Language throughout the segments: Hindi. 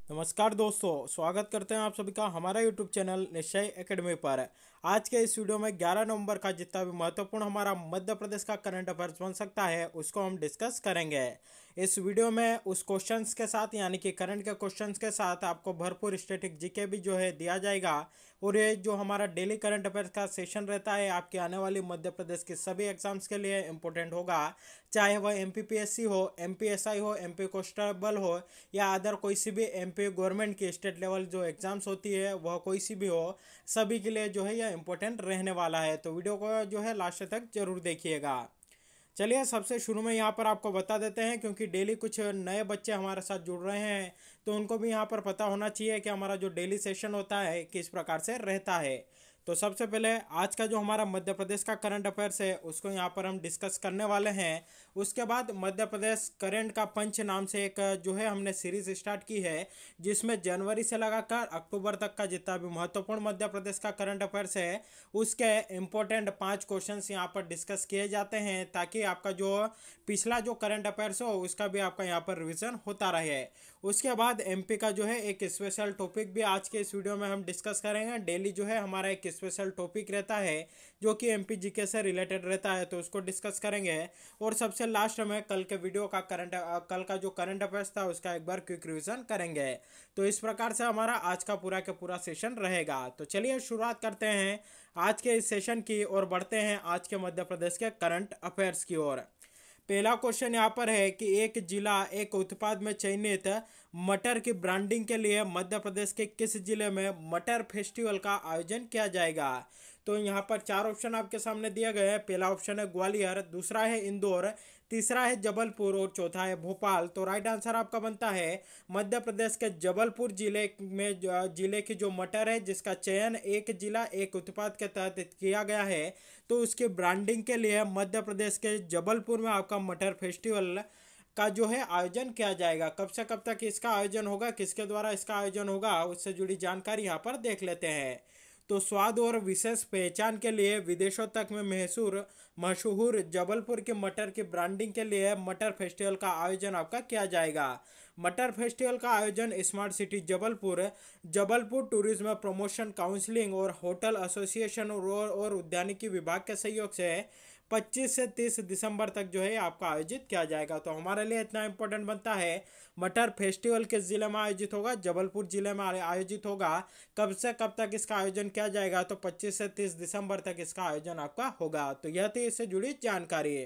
नमस्कार दोस्तों, स्वागत करते हैं आप सभी का हमारा यूट्यूब चैनल निश्चय एकेडमी पर। आज के इस वीडियो में 11 नवंबर का जितना भी महत्वपूर्ण हमारा मध्य प्रदेश का करंट अफेयर्स बन सकता है उसको हम डिस्कस करेंगे। इस वीडियो में उस क्वेश्चंस के साथ यानी कि करंट के क्वेश्चंस के साथ आपको भरपूर स्टैटिक जीके भी जो है दिया जाएगा। और ये जो हमारा डेली करंट अफेयर्स का सेशन रहता है आपके आने वाली मध्य प्रदेश के सभी एग्जाम्स के लिए इम्पोर्टेंट होगा। चाहे वह एमपीपीएससी हो, एमपीएसआई हो, एमपी कांस्टेबल हो या अदर कोई सी भी एमपी गवर्नमेंट की स्टेट लेवल जो एग्जाम्स होती है वह कोई सी भी हो, सभी के लिए जो है यह इम्पोर्टेंट रहने वाला है। तो वीडियो को जो है लास्ट तक जरूर देखिएगा। चलिए सबसे शुरू में यहाँ पर आपको बता देते हैं, क्योंकि डेली कुछ नए बच्चे हमारे साथ जुड़ रहे हैं तो उनको भी यहाँ पर पता होना चाहिए कि हमारा जो डेली सेशन होता है किस प्रकार से रहता है। तो सबसे पहले आज का जो हमारा मध्य प्रदेश का करंट अफेयर्स है उसको यहाँ पर हम डिस्कस करने वाले हैं। उसके बाद मध्य प्रदेश करंट का पंच नाम से एक जो है हमने सीरीज स्टार्ट की है, जिसमें जनवरी से लगाकर अक्टूबर तक का जितना भी महत्वपूर्ण मध्य प्रदेश का करंट अफेयर्स है उसके इम्पोर्टेंट 5 क्वेश्चंस यहाँ पर डिस्कस किए जाते हैं, ताकि आपका जो पिछला जो करंट अफेयर्स हो उसका भी आपका यहाँ पर रिविजन होता रहे। उसके बाद एमपी का जो है एक स्पेशल टॉपिक भी आज के इस वीडियो में हम डिस्कस करेंगे। डेली जो है हमारा एक स्पेशल टॉपिक रहता है जो कि एमपी जीके से रिलेटेड रहता है, तो उसको डिस्कस करेंगे। और सबसे लास्ट में कल के वीडियो का कल का जो करंट अफेयर्स था उसका एक बार क्विक रिवीजन करेंगे। तो इस प्रकार से हमारा आज का पूरा के पूरा सेशन रहेगा। तो चलिए शुरुआत करते हैं आज के इस सेशन की और बढ़ते हैं आज के मध्य प्रदेश के करंट अफेयर्स की ओर। पहला क्वेश्चन यहाँ पर है कि एक जिला एक उत्पाद में चयनित मटर की ब्रांडिंग के लिए मध्य प्रदेश के किस जिले में मटर फेस्टिवल का आयोजन किया जाएगा। तो यहाँ पर 4 ऑप्शन आपके सामने दिए गए हैं। पहला ऑप्शन है ग्वालियर, दूसरा है इंदौर, तीसरा है जबलपुर और चौथा है भोपाल। तो राइट आंसर आपका बनता है मध्य प्रदेश के जबलपुर जिले में जिले की जो मटर है जिसका चयन एक जिला एक उत्पाद के तहत किया गया है, तो उसकी ब्रांडिंग के लिए मध्य प्रदेश के जबलपुर में आपका मटर फेस्टिवल का जो है आयोजन किया जाएगा। कब से कब तक इसका आयोजन होगा, किसके द्वारा इसका आयोजन होगा, उससे जुड़ी जानकारी यहाँ पर देख लेते हैं। तो स्वाद और विशेष पहचान के लिए विदेशों तक में मशहूर जबलपुर के मटर की ब्रांडिंग के लिए मटर फेस्टिवल का आयोजन आपका किया जाएगा। मटर फेस्टिवल का आयोजन smart city Jabalpur, Jabalpur tourism promotion counselling और होटल एसोसिएशन और उद्यानिकी विभाग के सहयोग से 25 से 30 दिसंबर तक जो है आपका आयोजित किया जाएगा। तो हमारे लिए इतना इंपॉर्टेंट बनता है मटर फेस्टिवल किस जिले में आयोजित होगा, जबलपुर जिले में आयोजित होगा। कब से कब तक इसका आयोजन किया जाएगा, तो 25 से 30 दिसंबर तक इसका आयोजन आपका होगा। तो यह थी इससे जुड़ी जानकारी।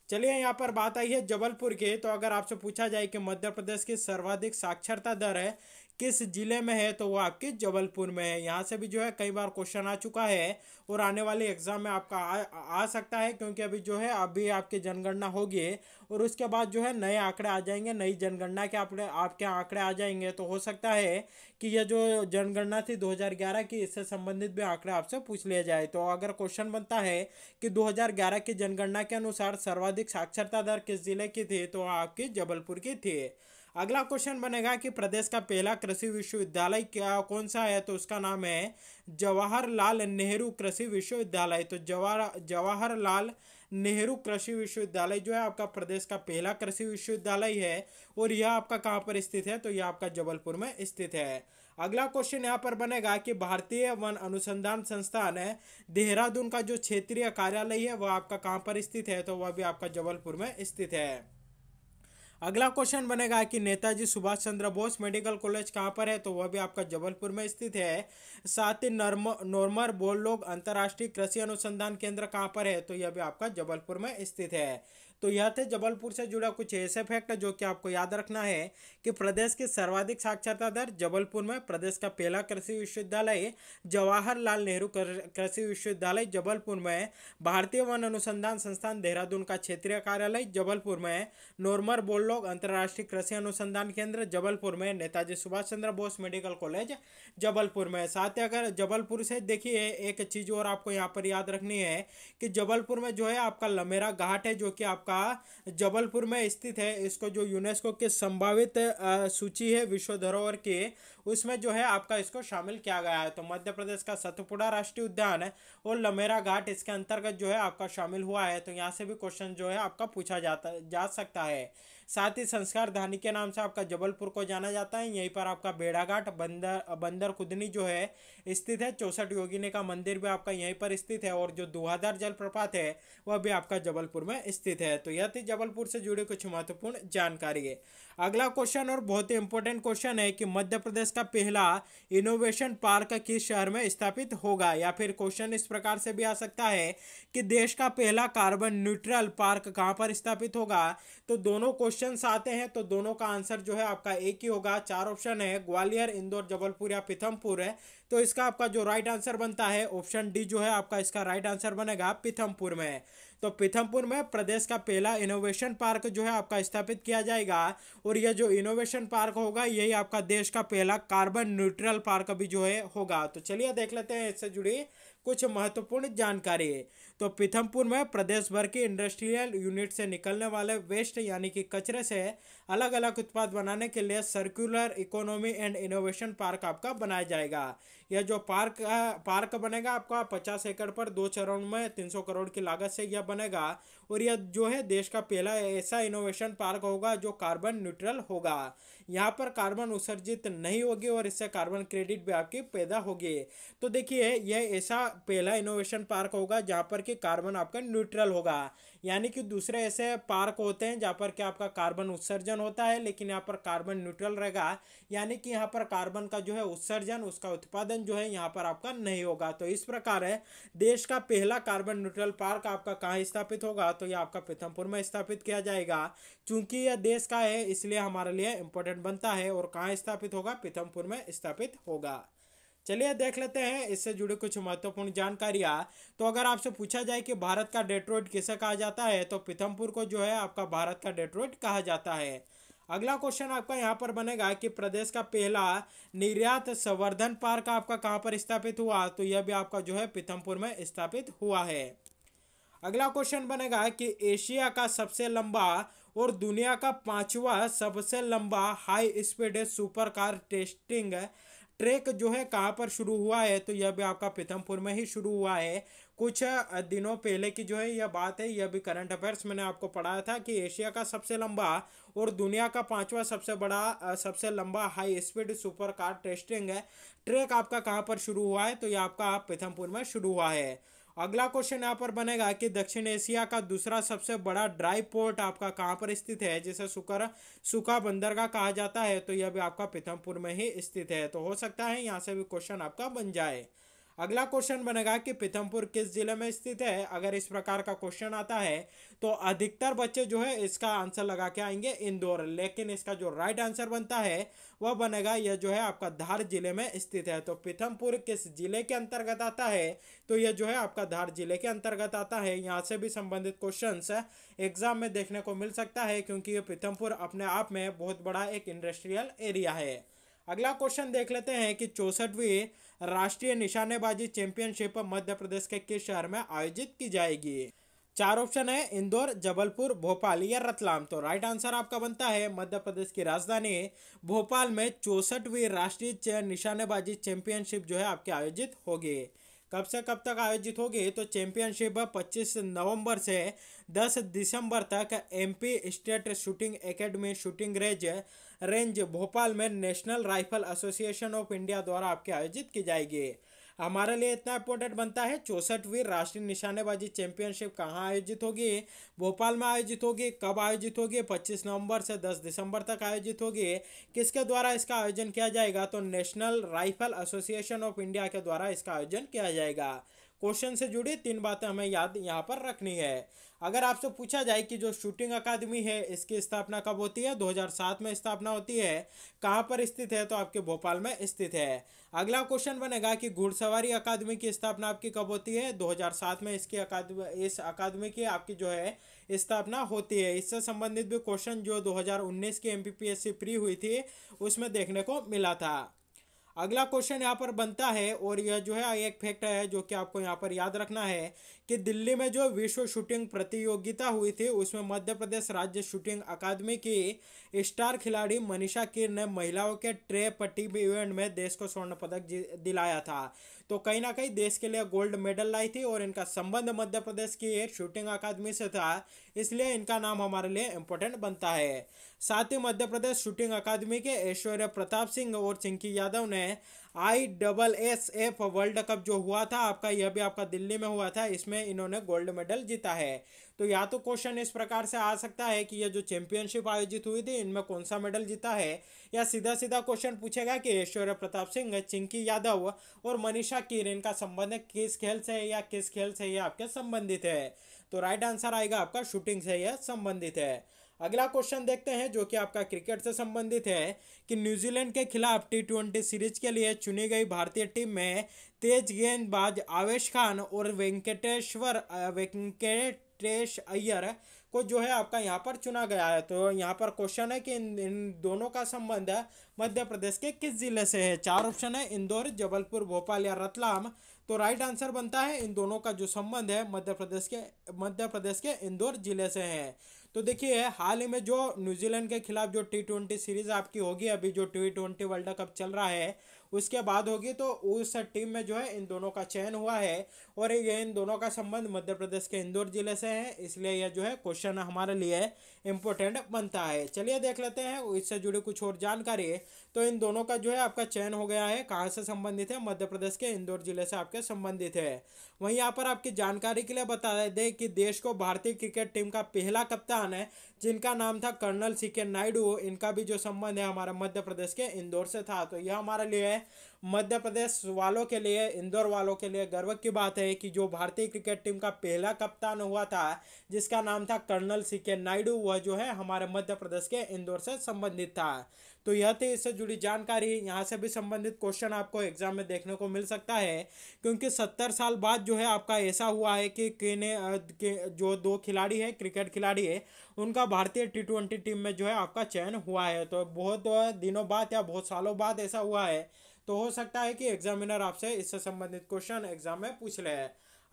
चलिए यहाँ पर बात आई है जबलपुर की। तो अगर आपसे पूछा जाए कि मध्य प्रदेश की सर्वाधिक साक्षरता दर है किस जिले में है, तो वो आपके जबलपुर में है। यहाँ से भी जो है कई बार क्वेश्चन आ चुका है और आने वाले एग्जाम में आपका आ सकता है, क्योंकि अभी जो है अभी आपकी जनगणना होगी और उसके बाद जो है नए आंकड़े आ जाएंगे, नई जनगणना के आपके आंकड़े आ जाएंगे। तो हो सकता है कि यह जो जनगणना थी 2011 की, इससे संबंधित भी आंकड़े आपसे पूछ लिया जाए। तो अगर क्वेश्चन बनता है कि 2011 की जनगणना के अनुसार सर्वाधिक साक्षरता दर किस जिले की थी, तो आपकी जबलपुर की थी। अगला क्वेश्चन बनेगा कि प्रदेश का पहला कृषि विश्वविद्यालय क्या कौन सा है, तो उसका नाम है जवाहरलाल नेहरू कृषि विश्वविद्यालय। तो जवाहरलाल नेहरू कृषि विश्वविद्यालय जो है आपका प्रदेश का पहला कृषि विश्वविद्यालय है और यह आपका कहाँ पर स्थित है, तो यह आपका जबलपुर में स्थित है। अगला क्वेश्चन यहाँ पर बनेगा कि भारतीय वन अनुसंधान संस्थान है देहरादून का जो क्षेत्रीय कार्यालय है वह आपका कहाँ पर स्थित है, तो वह भी आपका जबलपुर में स्थित है। अगला क्वेश्चन बनेगा कि नेताजी सुभाष चंद्र बोस मेडिकल कॉलेज कहाँ पर है, तो वह भी आपका जबलपुर में स्थित है। साथ ही नॉर्मर बोरलॉग अंतर्राष्ट्रीय कृषि अनुसंधान केंद्र कहाँ पर है, तो यह भी आपका जबलपुर में स्थित है। तो यह थे जबलपुर से जुड़ा कुछ ऐसे फैक्ट जो कि आपको याद रखना है कि प्रदेश की सर्वाधिक साक्षरता दर जबलपुर में, प्रदेश का पहला कृषि विश्वविद्यालय जवाहरलाल नेहरू कृषि विश्वविद्यालय जबलपुर में, भारतीय वन अनुसंधान संस्थान देहरादून का क्षेत्रीय कार्यालय जबलपुर में, नॉर्मर बोरलॉग अंतर्राष्ट्रीय कृषि अनुसंधान केंद्र जबलपुर में, नेताजी सुभाष चंद्र बोस मेडिकल कॉलेज जबलपुर में। साथ ही अगर जबलपुर से देखिए एक चीज और आपको यहाँ पर याद रखनी है कि जबलपुर में जो है आपका लमेरा घाट है जो कि आपका जबलपुर में स्थित है। इसको जो यूनेस्को के संभावित सूची है विश्व धरोहर के, उसमें जो है आपका इसको शामिल किया गया है। तो मध्य प्रदेश का सतपुड़ा राष्ट्रीय उद्यान और लमेरा घाट इसके अंतर्गत जो है आपका शामिल हुआ है। तो यहाँ से भी क्वेश्चन जो है आपका पूछा जा सकता है। साथ ही संस्कार धानी के नाम से आपका जबलपुर को जाना जाता है। यहीं पर आपका बेड़ाघाट बंदर कुदनी जो है स्थित है। 64 योगिनी का मंदिर भी आपका यहीं पर स्थित है और जो धुआंधार जलप्रपात है वह भी आपका जबलपुर में स्थित है। तो यह थी जबलपुर से जुड़ी कुछ महत्वपूर्ण जानकारी है। अगला क्वेश्चन और बहुत ही इंपॉर्टेंट क्वेश्चन है कि मध्य प्रदेश का पहला इनोवेशन पार्क किस शहर में स्थापित होगा, या फिर क्वेश्चन इस प्रकार से भी आ सकता है कि देश का पहला कार्बन न्यूट्रल पार्क कहां पर स्थापित होगा। तो दोनों क्वेश्चंस आते हैं तो दोनों का आंसर जो है आपका एक ही होगा। चार ऑप्शन है, ग्वालियर, इंदौर, जबलपुर या पीथमपुर है। तो इसका आपका जो राइट आंसर बनता है ऑप्शन डी जो है आपका इसका राइट आंसर बनेगा पीथमपुर में। तो पीथमपुर में प्रदेश का पहला इनोवेशन पार्क जो है आपका स्थापित किया जाएगा और यह जो इनोवेशन पार्क होगा यही आपका देश का पहला कार्बन न्यूट्रल पार्क भी जो है होगा। तो चलिए देख लेते हैं इससे जुड़ी कुछ महत्वपूर्ण जानकारी। तो पीथमपुर में प्रदेश भर की इंडस्ट्रियल यूनिट से निकलने वाले वेस्ट यानी कि कचरे से अलग अलग उत्पाद बनाने के लिए circular economy and innovation park आपका बनाया जाएगा। यह जो पार्क बनेगा आपका 50 एकड़ पर 2 चरणों में 300 करोड़ की लागत से यह बनेगा और यह जो है देश का पहला ऐसा इनोवेशन पार्क होगा जो कार्बन न्यूट्रल होगा। यहाँ पर कार्बन उत्सर्जित नहीं होगी और इससे कार्बन क्रेडिट भी आपकी पैदा होगी। तो देखिए यह ऐसा पहला इनोवेशन पार्क होगा जहाँ पर कि कार्बन आपका न्यूट्रल होगा, यानी कि दूसरे ऐसे पार्क होते हैं जहाँ पर कि आपका कार्बन उत्सर्जन होता है लेकिन यहाँ पर कार्बन न्यूट्रल रहेगा, यानी कि यहाँ पर कार्बन का जो है उत्सर्जन उसका उत्पादन जो है यहाँ पर आपका नहीं होगा। तो इस प्रकार है देश का पहला कार्बन न्यूट्रल पार्क आपका कहाँ स्थापित होगा, तो यह आपका पीथमपुर में स्थापित किया जाएगा। चूंकि यह देश का है इसलिए हमारे लिए इंपॉर्टेंट बनता है और कहाँ स्थापित होगा, पीथमपुर में स्थापित होगा। चलिए देख लेते हैं इससे जुड़ी कुछ महत्वपूर्ण जानकारियां। तो अगर आपसे पूछा जाए कि भारत का डेट्रॉइट किसे कहा जाता है, तो पीथमपुर को जो है आपका भारत का डेट्रॉइट कहा जाता है। अगला क्वेश्चन आपका यहाँ पर बनेगा कि प्रदेश का पहला निर्यात संवर्धन पार्क आपका कहाँ पर स्थापित हुआ, तो यह भी आपका जो है पीथमपुर में स्थापित हुआ है। अगला क्वेश्चन बनेगा कि एशिया का सबसे लंबा और दुनिया का 5वां सबसे लंबा high speed super car testing track जो है कहाँ पर शुरू हुआ है, तो यह भी आपका पीथमपुर में ही शुरू हुआ है। कुछ दिनों पहले की जो है यह बात है, यह भी करंट अफेयर्स मैंने आपको पढ़ाया था कि एशिया का सबसे लंबा और दुनिया का 5वां सबसे बड़ा सबसे लंबा high speed super car testing track आपका कहाँ पर शुरू हुआ है, तो यह आपका पीथमपुर में शुरू हुआ है। अगला क्वेश्चन यहाँ पर बनेगा कि दक्षिण एशिया का दूसरा सबसे बड़ा ड्राई पोर्ट आपका कहाँ पर स्थित है, जिसे सूखा बंदरगाह कहा जाता है, तो यह भी आपका पीथमपुर में ही स्थित है। तो हो सकता है यहाँ से भी क्वेश्चन आपका बन जाए। अगला क्वेश्चन बनेगा कि पीथमपुर किस जिले में स्थित है। अगर इस प्रकार का क्वेश्चन आता है तो अधिकतर बच्चे जो है इसका आंसर लगा के आएंगे इंदौर, लेकिन इसका जो राइट आंसर बनता है वह बनेगा यह जो है आपका धार जिले में स्थित है। तो पीथमपुर किस जिले के अंतर्गत आता है, तो यह जो है आपका धार जिले के अंतर्गत आता है। यहाँ से भी संबंधित क्वेश्चंस एग्जाम में देखने को मिल सकता है क्योंकि ये पीथमपुर अपने आप में बहुत बड़ा एक इंडस्ट्रियल एरिया है। अगला क्वेश्चन देख लेते हैं कि 64वीं राष्ट्रीय निशानेबाजी चैंपियनशिप मध्य प्रदेश के किस शहर में आयोजित की जाएगी। चार ऑप्शन है, इंदौर, जबलपुर, भोपाल या रतलाम। तो राइट आंसर आपका बनता है मध्य प्रदेश की राजधानी भोपाल में 64वीं राष्ट्रीय निशानेबाजी चैंपियनशिप जो है आपके आयोजित होगी। कब से कब तक आयोजित होगी, तो चैंपियनशिप 25 नवंबर से 10 दिसंबर तक MP state shooting academy shooting range Bhopal में national rifle association of India द्वारा आपके आयोजित की जाएगी। हमारे लिए इतना इंपॉर्टेंट बनता है 64वीं राष्ट्रीय निशानेबाजी चैंपियनशिप कहाँ आयोजित होगी, भोपाल में आयोजित होगी। कब आयोजित होगी, 25 नवंबर से 10 दिसंबर तक आयोजित होगी। किसके द्वारा इसका आयोजन किया जाएगा, तो national rifle association of India के द्वारा इसका आयोजन किया जाएगा। क्वेश्चन से जुड़ी 3 बातें हमें याद यहाँ पर रखनी है। अगर आपसे पूछा जाए कि जो शूटिंग अकादमी है इसकी स्थापना कब होती है, 2007 में स्थापना होती है। कहाँ पर स्थित है, तो आपके भोपाल में स्थित है। अगला क्वेश्चन बनेगा कि घुड़सवारी अकादमी की स्थापना आपकी कब होती है, 2007 में इस अकादमी की आपकी जो है स्थापना होती है। इससे संबंधित भी क्वेश्चन जो 2019 की एमपीपीएससी प्री हुई थी उसमें देखने को मिला था। अगला क्वेश्चन यहाँ पर बनता है और यह जो है एक फैक्ट है जो कि आपको यहाँ पर याद रखना है कि दिल्ली में जो विश्व शूटिंग प्रतियोगिता हुई थी उसमें मध्य प्रदेश राज्य शूटिंग अकादमी की स्टार खिलाड़ी मनीषा कीर ने महिलाओं के ट्रैप टीम इवेंट में देश को स्वर्ण पदक दिलाया था। तो कहीं ना कहीं देश के लिए गोल्ड मेडल लाई थी और इनका संबंध मध्य प्रदेश की एक शूटिंग अकादमी से था, इसलिए इनका नाम हमारे लिए इम्पोर्टेंट बनता है। साथ ही मध्य प्रदेश शूटिंग अकादमी के ऐश्वर्या प्रताप सिंह और चिंकी यादव ने ISSF वर्ल्ड कप जो हुआ था आपका, यह भी आपका दिल्ली में हुआ था, इसमें इन्होंने गोल्ड मेडल जीता है। तो या तो क्वेश्चन इस प्रकार से आ सकता है कि यह जो चैंपियनशिप आयोजित हुई थी इनमें कौन सा मेडल जीता है, या सीधा सीधा क्वेश्चन पूछेगा कि ऐश्वर्या प्रताप सिंह, चिंकी यादव और मनीषा कीर इनका संबंध किस खेल से है या किस खेल से यह आपके संबंधित है। तो राइट आंसर आएगा आपका शूटिंग से यह संबंधित है। अगला क्वेश्चन देखते हैं जो कि आपका क्रिकेट से संबंधित है कि न्यूजीलैंड के खिलाफ T20 सीरीज के लिए चुनी गई भारतीय टीम में तेज गेंदबाज आवेश खान और वेंकटेश अय्यर को जो है आपका यहाँ पर चुना गया है। तो यहाँ पर क्वेश्चन है कि इन दोनों का संबंध मध्य प्रदेश के किस जिले से है। चार ऑप्शन है, इंदौर, जबलपुर, भोपाल या रतलाम। तो राइट आंसर बनता है इन दोनों का जो संबंध है मध्य प्रदेश के इंदौर जिले से है। तो देखिए हाल ही में जो न्यूजीलैंड के खिलाफ जो T20 सीरीज आपकी होगी, अभी जो T20 वर्ल्ड कप चल रहा है उसके बाद होगी, तो उस टीम में जो है इन दोनों का चयन हुआ है और ये इन दोनों का संबंध मध्य प्रदेश के इंदौर जिले से है, इसलिए यह जो है क्वेश्चन हमारे लिए इम्पोर्टेंट बनता है। चलिए देख लेते हैं इससे जुड़ी कुछ और जानकारी। तो इन दोनों का जो है आपका चयन हो गया है, कहाँ से संबंधित है, मध्य प्रदेश के इंदौर जिले से आपके संबंधित है। वहीं यहाँ पर आपकी जानकारी के लिए बता दें कि देश को भारतीय क्रिकेट टीम का पहला कप्तान है जिनका नाम था कर्नल CK नायडू, इनका भी जो संबंध है हमारे मध्य प्रदेश के इंदौर से था। तो यह हमारे लिए मध्य प्रदेश वालों के लिए, इंदौर वालों के लिए गर्व की बात है कि जो भारतीय क्रिकेट टीम का पहला कप्तान हुआ था जिसका नाम था कर्नल CK नायडू, वह जो है हमारे मध्य प्रदेश के इंदौर से संबंधित था। तो यह थी इससे जुड़ी जानकारी। यहाँ से भी संबंधित क्वेश्चन आपको एग्जाम में देखने को मिल सकता है, क्योंकि 70 साल बाद जो है आपका ऐसा हुआ है कि जो दो खिलाड़ी है, क्रिकेट खिलाड़ी है, उनका भारतीय T20 टीम में जो है आपका चयन हुआ है। तो बहुत दिनों बाद या बहुत सालों बाद ऐसा हुआ है, तो हो सकता है कि एग्जामिनर आपसे इससे संबंधित क्वेश्चन एग्जाम में पूछ ले।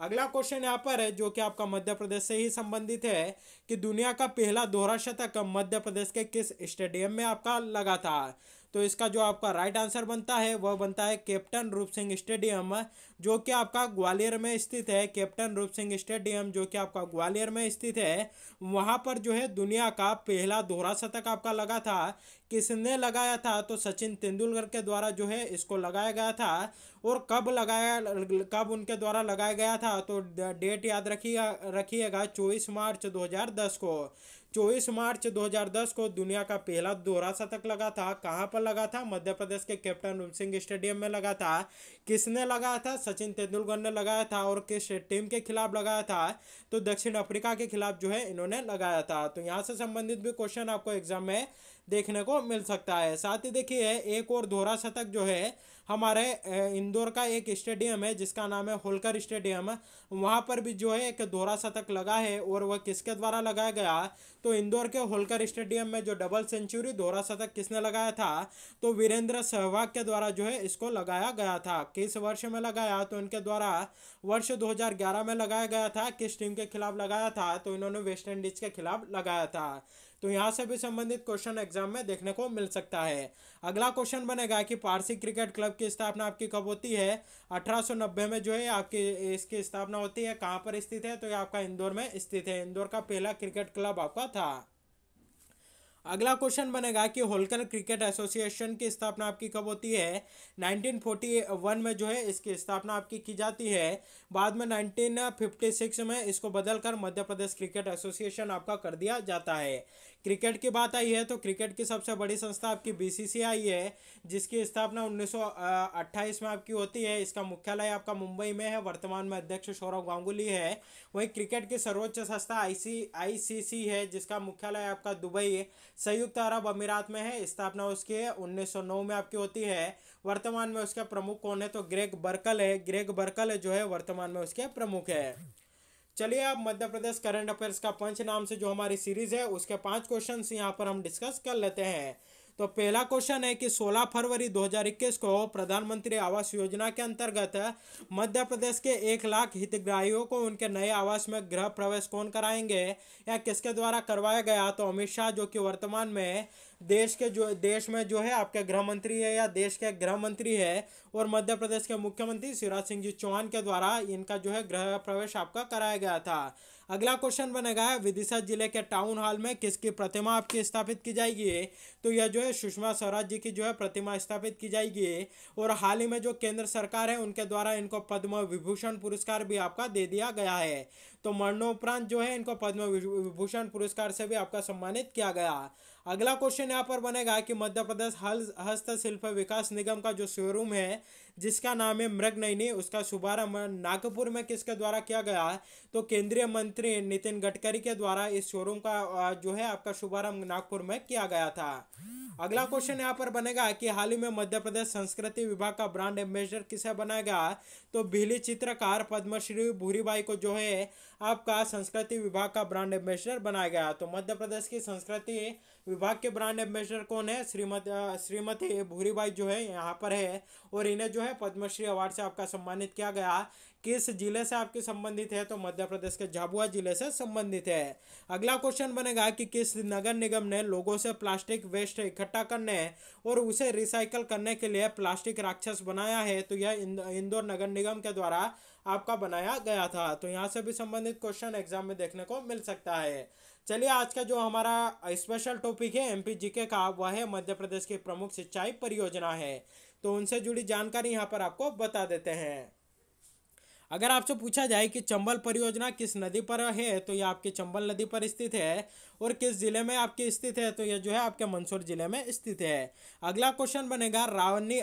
अगला क्वेश्चन यहाँ पर है जो कि आपका मध्य प्रदेश से ही संबंधित है कि दुनिया का पहला दोहरा शतक मध्य प्रदेश के किस स्टेडियम में आपका लगा था। तो इसका जो आपका राइट आंसर बनता है वह बनता है कैप्टन रूप सिंह स्टेडियम, जो कि आपका ग्वालियर में स्थित है। कैप्टन रूप सिंह स्टेडियम जो कि आपका ग्वालियर में स्थित है, वहां पर जो है दुनिया का पहला दोहरा शतक आपका लगा था। किसने लगाया था? तो सचिन तेंदुलकर के द्वारा जो है इसको लगाया गया था। और कब उनके द्वारा लगाया गया था, तो डेट याद रखिएगा 24 मार्च 2010 को। 24 मार्च 2010 को दुनिया का पहला दोहरा शतक लगा था। कहाँ पर लगा था? मध्य प्रदेश के कैप्टन रूप सिंह स्टेडियम में लगा था। किसने लगाया था? सचिन तेंदुलकर ने लगाया था। और किस टीम के खिलाफ लगाया था? तो दक्षिण अफ्रीका के खिलाफ जो है इन्होंने लगाया था। तो यहाँ से संबंधित भी क्वेश्चन आपको एग्जाम में देखने को मिल सकता है। साथ ही देखिए एक और दोहरा शतक जो है हमारे इंदौर का एक स्टेडियम है जिसका नाम है होलकर स्टेडियम, वहाँ पर भी जो है एक दोहरा शतक लगा है। और वह किसके द्वारा लगाया गया? तो इंदौर के होलकर स्टेडियम में जो डबल सेंचुरी दोहरा शतक किसने लगाया था? तो वीरेंद्र सहवाग के द्वारा जो है इसको लगाया गया था। किस वर्ष में लगाया? तो इनके द्वारा वर्ष 2011 में लगाया गया था। किस टीम के खिलाफ लगाया था? तो इन्होंने वेस्ट इंडीज के खिलाफ लगाया था। तो यहाँ से भी संबंधित क्वेश्चन एग्जाम में देखने को मिल सकता है। अगला क्वेश्चन बनेगा कि पारसी क्रिकेट क्लब की स्थापना आपकी कब होती है? 1890 में जो है आपकी इसकी स्थापना होती है। कहाँ पर स्थित है? तो ये आपका इंदौर में स्थित है। इंदौर का पहला क्रिकेट क्लब आपका था। अगला क्वेश्चन बनेगा कि होलकर क्रिकेट एसोसिएशन की स्थापना आपकी कब होती है? 1941 में जो है इसकी स्थापना आपकी की जाती है। बाद में 1956 में इसको बदलकर मध्य प्रदेश क्रिकेट एसोसिएशन आपका कर दिया जाता है। क्रिकेट की बात आई है तो क्रिकेट की सबसे बड़ी संस्था आपकी BCCI है, जिसकी स्थापना 1928 में आपकी होती है। इसका मुख्यालय आपका मुंबई में है। वर्तमान में अध्यक्ष सौरव गांगुली है। वहीं क्रिकेट की सर्वोच्च संस्था ICC है, जिसका मुख्यालय आपका दुबई संयुक्त अरब अमीरात में है। स्थापना उसकी 1909 में आपकी होती है। वर्तमान में उसके प्रमुख कौन है? तो ग्रेग बर्कल है। ग्रेग बर्कल जो है वर्तमान में उसके प्रमुख है। चलिए अब मध्य प्रदेश करंट अफेयर्स का पंच नाम से जो हमारी सीरीज है उसके 5 क्वेश्चंस यहाँ पर हम डिस्कस कर लेते हैं। तो पहला क्वेश्चन है कि 16 फरवरी 2021 को प्रधानमंत्री आवास योजना के अंतर्गत मध्य प्रदेश के 1 लाख हितग्राहियों को उनके नए आवास में गृह प्रवेश कौन कराएंगे या किसके द्वारा करवाया गया? तो अमित शाह, जो कि वर्तमान में देश में जो है आपके गृह मंत्री है या देश के गृह मंत्री है, और मध्य प्रदेश के मुख्यमंत्री शिवराज सिंह जी चौहान के द्वारा इनका जो है गृह प्रवेश आपका कराया गया था। अगला क्वेश्चन बनेगा, विदिशा जिले के टाउन हॉल में किसकी प्रतिमा आपकी स्थापित की जाएगी? तो यह जो है सुषमा स्वराज जी की जो है प्रतिमा स्थापित की जाएगी। और हाल ही में जो केंद्र सरकार है उनके द्वारा इनको पद्म विभूषण पुरस्कार भी आपका दे दिया गया है। तो मरणोपरांत जो है इनको पद्म विभूषण पुरस्कार से भी आपका सम्मानित किया गया। अगला क्वेश्चन यहाँ पर बनेगा कि मध्य प्रदेश हस्तशिल्प विकास निगम का जो शोरूम है जिसका नाम है मृगनयनी, उसका शुभारंभ नागपुर में किसके द्वारा किया गया? तो केंद्रीय मंत्री नितिन गडकरी के द्वारा इस शोरूम का जो है आपका शुभारंभ नागपुर में किया गया था। अगला क्वेश्चन यहाँ पर बनेगा कि हाल ही में मध्य प्रदेश संस्कृति विभाग का ब्रांड एम्बेसडर किसे बनाया गया? तो बिहली चित्रकार पद्मश्री भूरीबाई को जो है आपका संस्कृति विभाग का ब्रांड एम्बेसडर बनाया गया। तो मध्य प्रदेश की संस्कृति विभाग के ब्रांड एम्बेसडर कौन है? श्रीमती भूरीबाई जो है यहाँ पर है, और इन्हें जो है पद्मश्री अवार्ड से आपका सम्मानित किया गया। किस जिले से आपके संबंधित है? तो मध्य प्रदेश के झाबुआ जिले से संबंधित है। अगला क्वेश्चन बनेगा कि किस नगर निगम ने लोगों से प्लास्टिक वेस्ट इकट्ठा करने और उसे रिसाइकल करने के लिए प्लास्टिक राक्षस बनाया है? तो यह इंदौर नगर निगम के द्वारा आपका बनाया गया था। तो यहाँ से भी संबंधित क्वेश्चन एग्जाम में देखने को मिल सकता है। चलिए, आज का जो हमारा स्पेशल टॉपिक है एमपी जीके का, वह है मध्य प्रदेश की प्रमुख सिंचाई परियोजना है। तो उनसे जुड़ी जानकारी यहाँ पर आपको बता देते हैं। अगर आपसे पूछा जाए कि चंबल परियोजना किस नदी पर है, तो यह आपकी चंबल नदी पर स्थित है। और किस जिले में आपकी स्थित है? तो यह जो है आपके मंदसौर जिले में स्थित है। अगला क्वेश्चन बनेगा, रानी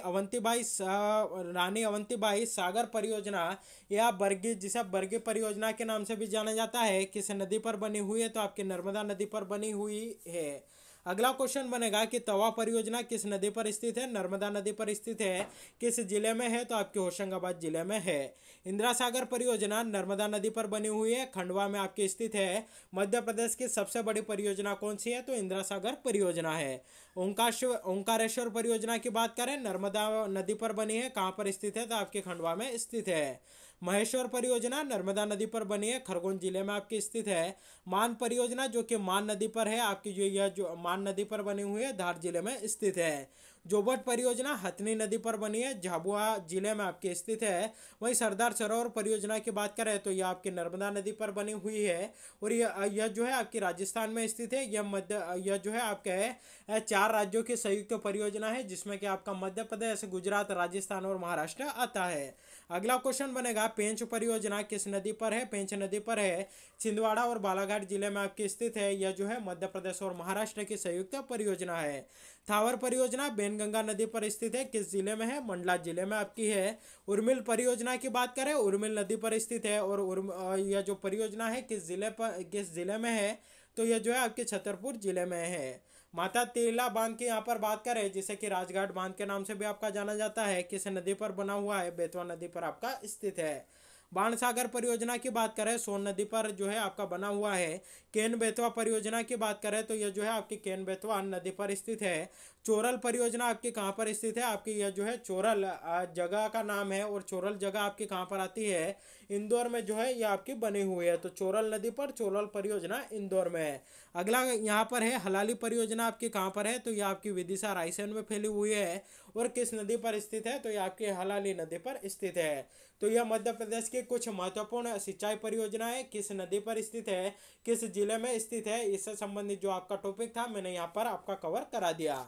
अवंतीबाई सागर परियोजना या बरगी, जिसे बरगी परियोजना के नाम से भी जाना जाता है, किस नदी पर बनी हुई है? तो आपकी नर्मदा नदी पर बनी हुई है। अगला क्वेश्चन बनेगा कि तवा परियोजना किस नदी पर स्थित है? नर्मदा नदी पर स्थित है। किस जिले में है? तो आपके होशंगाबाद जिले में है। इंदिरा सागर परियोजना नर्मदा नदी पर बनी हुई है, खंडवा में आपकी स्थित है। मध्य प्रदेश की सबसे बड़ी परियोजना कौन सी है? तो इंदिरा सागर परियोजना है। ओंकारेश्वर परियोजना की बात करें, नर्मदा नदी पर बनी है, कहाँ पर स्थित है? तो आपके खंडवा में स्थित है। महेश्वर परियोजना नर्मदा नदी पर बनी है, खरगोन जिले में आपकी स्थित है। मान परियोजना जो कि मान नदी पर है, आपकी जो मान नदी पर बनी हुई है, धार जिले में स्थित है। जोबट परियोजना हथनी नदी पर बनी है, झाबुआ जिले में आपकी स्थित है। वहीं सरदार सरोवर परियोजना की बात करें तो यह आपकी नर्मदा नदी पर बनी हुई है, और यह जो है आपकी राजस्थान में स्थित है। यह जो है आपके 4 राज्यों की संयुक्त परियोजना है, जिसमें कि आपका मध्य प्रदेश, गुजरात, राजस्थान और महाराष्ट्र आता है। अगला क्वेश्चन बनेगा, पेंच परियोजना किस नदी पर है? पेंच नदी पर है, छिंदवाड़ा और बालाघाट जिले में आपकी स्थित है। यह जो है मध्य प्रदेश और महाराष्ट्र की संयुक्त परियोजना है। थावर परियोजना बेनगंगा नदी पर स्थित है, किस जिले में है? मंडला जिले में आपकी है। उर्मिल परियोजना की बात करें, उर्मिल नदी पर स्थित है, और यह जो परियोजना है किस जिले में है? तो यह जो है आपके छतरपुर जिले में है। माता तिला बांध की यहाँ पर बात करें, जिसे कि राजघाट बांध के नाम से भी आपका जाना जाता है, किस नदी पर बना हुआ है? बेतवा नदी पर आपका स्थित है। बाणसागर परियोजना की बात करें, सोन नदी पर जो है आपका बना हुआ है। केन बेतवा परियोजना की बात करें तो यह जो है आपकी केन बेतवा नदी पर स्थित है। चोरल परियोजना आपकी कहाँ पर स्थित है? आपकी यह जो है चोरल जगह का नाम है, और चोरल जगह आपकी कहाँ पर आती है? इंदौर में जो है यह आपकी बनी हुई है। तो चोरल नदी पर चोरल परियोजना इंदौर में है। अगला यहाँ पर है हलाली परियोजना, आपकी कहाँ पर है? तो यह आपकी विदिशा रायसेन में फैली हुई है, और किस नदी पर स्थित है? तो यह आपकी हलाली नदी पर स्थित है। तो यह मध्य प्रदेश की कुछ महत्वपूर्ण सिंचाई परियोजनाएं किस नदी पर स्थित है, किस जिले में स्थित है, इससे संबंधित जो आपका टॉपिक था मैंने यहाँ पर आपका कवर करा दिया।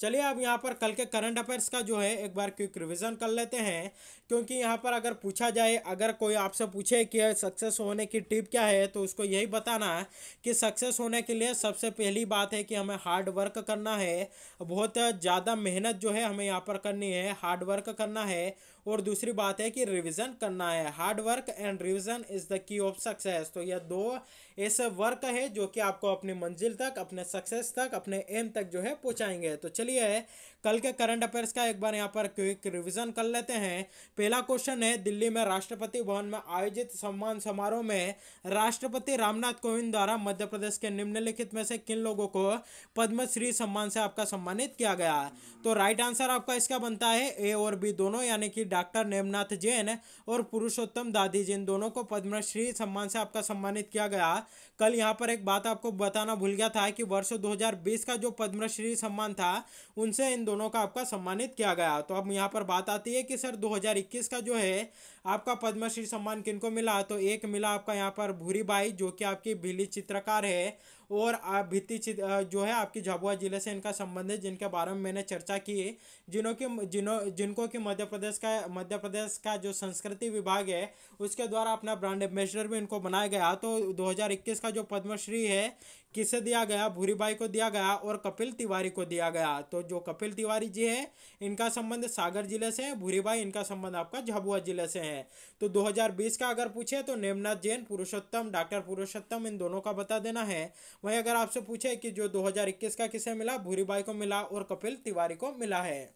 चलिए, अब यहाँ पर कल के करंट अफेयर्स का जो है एक बार क्विक रिवीजन कर लेते हैं, क्योंकि यहाँ पर अगर पूछा जाए, अगर कोई आपसे पूछे कि सक्सेस होने की टिप क्या है, तो उसको यही बताना है कि सक्सेस होने के लिए सबसे पहली बात है कि हमें हार्ड वर्क करना है, बहुत ज़्यादा मेहनत जो है हमें यहाँ पर करनी है, हार्ड वर्क करना है। और दूसरी बात है कि रिवीजन करना है। Hard work and revision is the key of success. तो यह 2 ऐसे वर्क है जो कि आपको अपनी मंजिल तक, अपने सक्सेस तक, अपने एम तक जो है पहुंचाएंगे। तो चलिए कल के करंट अफेयर्स का एक बार यहाँ पर क्विक रिवीजन कर लेते हैं। पहला क्वेश्चन है, दिल्ली में राष्ट्रपति भवन में आयोजित सम्मान समारोह में राष्ट्रपति रामनाथ कोविंद द्वारा मध्य प्रदेश के निम्नलिखित में से किन लोगों को पद्मश्री सम्मान से आपका सम्मानित किया गया? तो राइट आंसर आपका इसका बनता है ए और बी दोनों, यानी कि डॉक्टर नेमनाथ जैन और पुरुषोत्तम दादी, जिन दोनों को पद्मश्री सम्मान से आपका सम्मानित किया गया। कल यहाँ पर एक बात आपको बताना भूल गया था कि वर्ष 2020 का जो पद्मश्री सम्मान था उनसे इन दोनों का आपका सम्मानित किया गया। तो अब यहाँ पर बात आती है कि सर 2021 का जो है आपका पद्मश्री सम्मान किनको मिला? तो एक मिला आपका यहाँ पर भूरीबाई, जो कि आपकी भीली चित्रकार है, और भित्ति जो है आपकी झाबुआ जिले से इनका संबंध है, जिनके बारे में मैंने चर्चा की, जिनको कि मध्य प्रदेश का जो संस्कृति विभाग है उसके द्वारा अपना ब्रांड एम्बेसडर भी इनको बनाया गया। तो 2021 का जो पद्मश्री है किसे दिया गया? भूरीबाई को दिया गया और कपिल तिवारी को दिया गया। तो जो कपिल तिवारी जी है इनका संबंध सागर जिले से है, भूरीबाई इनका संबंध आपका झाबुआ जिले से है। तो 2020 का अगर पूछे तो नेमनाथ जैन, पुरुषोत्तम, डॉक्टर पुरुषोत्तम, इन दोनों का बता देना है। वहीं अगर आपसे पूछे कि जो 2021 का किसे मिला, भूरीबाई को मिला और कपिल तिवारी को मिला है।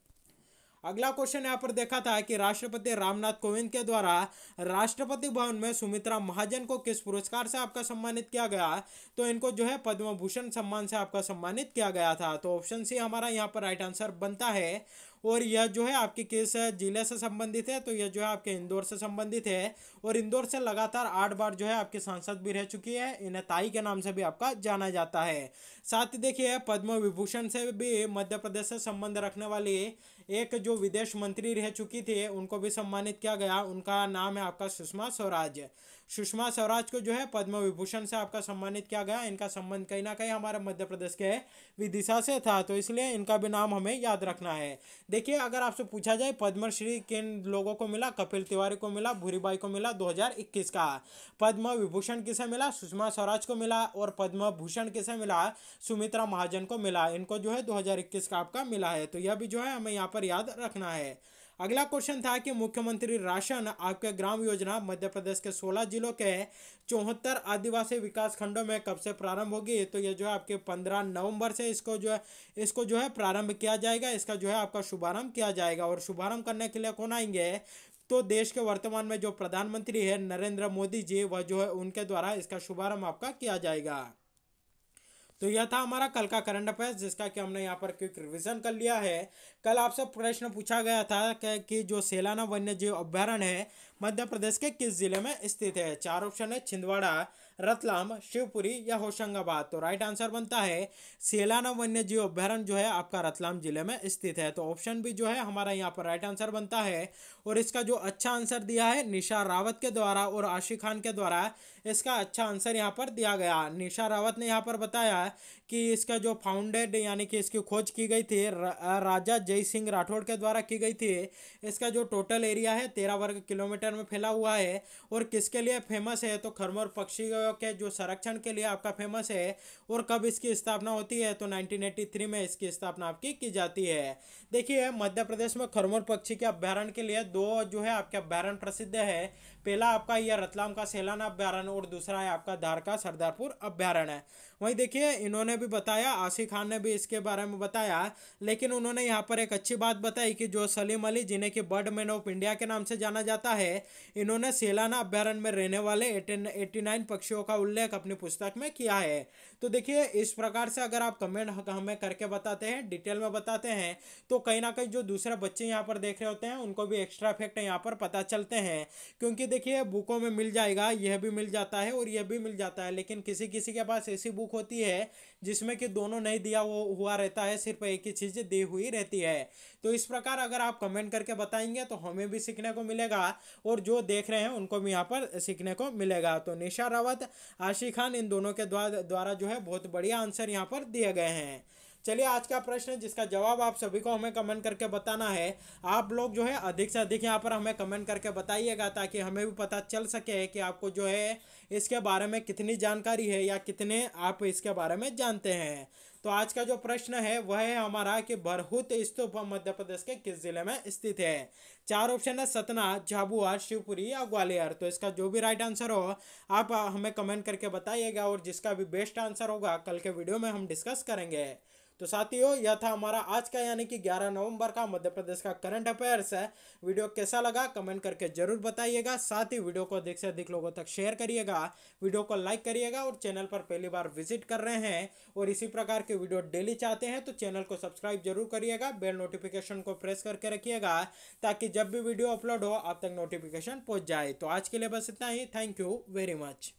अगला क्वेश्चन यहाँ पर देखा था कि राष्ट्रपति रामनाथ कोविंद के द्वारा राष्ट्रपति भवन में सुमित्रा महाजन को किस पुरस्कार से आपका सम्मानित किया गया? तो इनको जो है पद्म भूषण सम्मान से आपका सम्मानित किया गया था। तो ऑप्शन सी हमारा यहाँ पर राइट आंसर बनता है। और यह जो है आपके किस जिले से संबंधित है? तो यह जो है आपके इंदौर से संबंधित है, और इंदौर से लगातार 8 बार जो है आपकी सांसद भी रह चुकी है। इन्हें ताई के नाम से भी आपका जाना जाता है। साथ ही देखिए पद्म विभूषण से भी मध्य प्रदेश से संबंध रखने वाली एक जो विदेश मंत्री रह चुकी थी उनको भी सम्मानित किया गया। उनका नाम है आपका सुषमा स्वराज। सुषमा स्वराज को जो है पद्म विभूषण से आपका सम्मानित किया गया। इनका संबंध कहीं ना कहीं हमारे मध्य प्रदेश के विदिशा से था, तो इसलिए इनका भी नाम हमें याद रखना है। देखिए अगर आपसे पूछा जाए पद्मश्री किन लोगों को मिला, कपिल तिवारी को मिला, भूरीबाई को मिला 2021 का। पद्म विभूषण किसे मिला? सुषमा स्वराज को मिला। और पद्म भूषण किसे मिला? सुमित्रा महाजन को मिला। इनको जो है 2021 का आपका मिला है। तो यह भी जो है हमें यहाँ पर याद रखना है। अगला क्वेश्चन था कि मुख्यमंत्री राशन आपके ग्राम योजना मध्य प्रदेश के 16 जिलों के 74 आदिवासी विकास खंडों में कब से प्रारंभ होगी? तो ये जो है आपके 15 नवंबर से इसको जो है प्रारंभ किया जाएगा। इसका जो है आपका शुभारंभ किया जाएगा। और शुभारंभ करने के लिए कौन आएंगे? तो देश के वर्तमान में जो प्रधानमंत्री है नरेंद्र मोदी जी, वह जो है उनके द्वारा इसका शुभारंभ आपका किया जाएगा। तो यह था हमारा कल का करंट अफेयर्स, जिसका कि हमने यहाँ पर क्विक रिवीजन कर लिया है। कल आपसे प्रश्न पूछा गया था कि जो सेलाना वन्यजीव अभ्यारण्य है मध्य प्रदेश के किस जिले में स्थित है? 4 ऑप्शन है, छिंदवाड़ा, रतलाम, शिवपुरी या होशंगाबाद। तो राइट आंसर बनता है सेलाना वन्यजीव अभ्यारण्य जो है आपका रतलाम जिले में स्थित है। तो ऑप्शन भी जो है हमारा यहाँ पर राइट आंसर बनता है। और इसका जो अच्छा आंसर दिया है निशा रावत के द्वारा और आशिक खान के द्वारा, इसका अच्छा आंसर यहाँ पर दिया गया। निशा रावत ने यहाँ पर बताया कि इसका जो फाउंडेड यानी कि इसकी खोज की गई थी राजा जय सिंह राठौड़ के द्वारा की गई थी। इसका जो टोटल एरिया है 13 वर्ग किलोमीटर में फैला हुआ है। और किसके लिए फेमस है? तो खरमोर पक्षियों के जो संरक्षण के लिए आपका फेमस है। और कब इसकी स्थापना होती है? तो 1983 में इसकी स्थापना आपकी की जाती है। देखिए मध्य प्रदेश में खरमोर पक्षी के अभ्यारण्य के लिए 2 जो है आपके अभ्यारण्य प्रसिद्ध है। पहला आपका यह रतलाम का सेलाना अभ्यारण्य और दूसरा है आपका धार का सरदारपुर अभ्यारण्य। वहीं देखिए इन्होंने भी बताया, आसिफ खान ने भी इसके बारे में बताया, लेकिन उन्होंने यहाँ पर एक अच्छी बात बताई कि जो सलीम अली जिन्हें कि बर्ड मैन ऑफ इंडिया के नाम से जाना जाता है, इन्होंने सेलाना अभ्यारण्य में रहने वाले 89 पक्षियों का उल्लेख अपनी पुस्तक में किया है। तो देखिए इस प्रकार से अगर आप कमेंट हमें करके बताते हैं, डिटेल में बताते हैं, तो कहीं ना कहीं जो दूसरे बच्चे यहाँ पर देख रहे होते हैं उनको भी एक्स्ट्रा फैक्ट यहाँ पर पता चलते हैं। क्योंकि देखिए बुकों में मिल जाएगा, यह भी मिल जाता है और यह भी मिल जाता है, लेकिन किसी किसी के पास ऐसी बुक होती है जिसमें कि दोनों नहीं दिया हुआ रहता है, सिर्फ एक ही चीज़ दी हुई रहती है। तो इस प्रकार अगर आप कमेंट करके बताएंगे तो हमें भी सीखने को मिलेगा और जो देख रहे हैं उनको भी यहाँ पर सीखने को मिलेगा। तो निशा रावत, आशिक खान, इन दोनों के द्वारा जो है बहुत बढ़िया आंसर यहाँ पर दिए गए हैं। चलिए आज का प्रश्न जिसका जवाब आप सभी को हमें कमेंट करके बताना है। आप लोग जो है अधिक से अधिक यहाँ पर हमें कमेंट करके बताइएगा, ताकि हमें भी पता चल सके कि आपको जो है इसके बारे में कितनी जानकारी है या कितने आप इसके बारे में जानते हैं। तो आज का जो प्रश्न है वह है हमारा कि बरहुत स्तूप मध्य प्रदेश के किस जिले में स्थित है। चार ऑप्शन है, सतना, झाबुआ, शिवपुरी या ग्वालियर। तो इसका जो भी राइट आंसर हो आप हमें कमेंट करके बताइएगा, और जिसका भी बेस्ट आंसर होगा कल के वीडियो में हम डिस्कस करेंगे। तो साथियों, यह था हमारा आज का यानी कि 11 नवंबर का मध्य प्रदेश का करंट अफेयर्स है। वीडियो कैसा लगा कमेंट करके जरूर बताइएगा। साथ ही वीडियो को अधिक से अधिक लोगों तक शेयर करिएगा, वीडियो को लाइक करिएगा, और चैनल पर पहली बार विजिट कर रहे हैं और इसी प्रकार के वीडियो डेली चाहते हैं तो चैनल को सब्सक्राइब जरूर करिएगा, बेल नोटिफिकेशन को प्रेस करके रखिएगा ताकि जब भी वीडियो अपलोड हो आप तक नोटिफिकेशन पहुंच जाए। तो आज के लिए बस इतना ही। Thank you very much.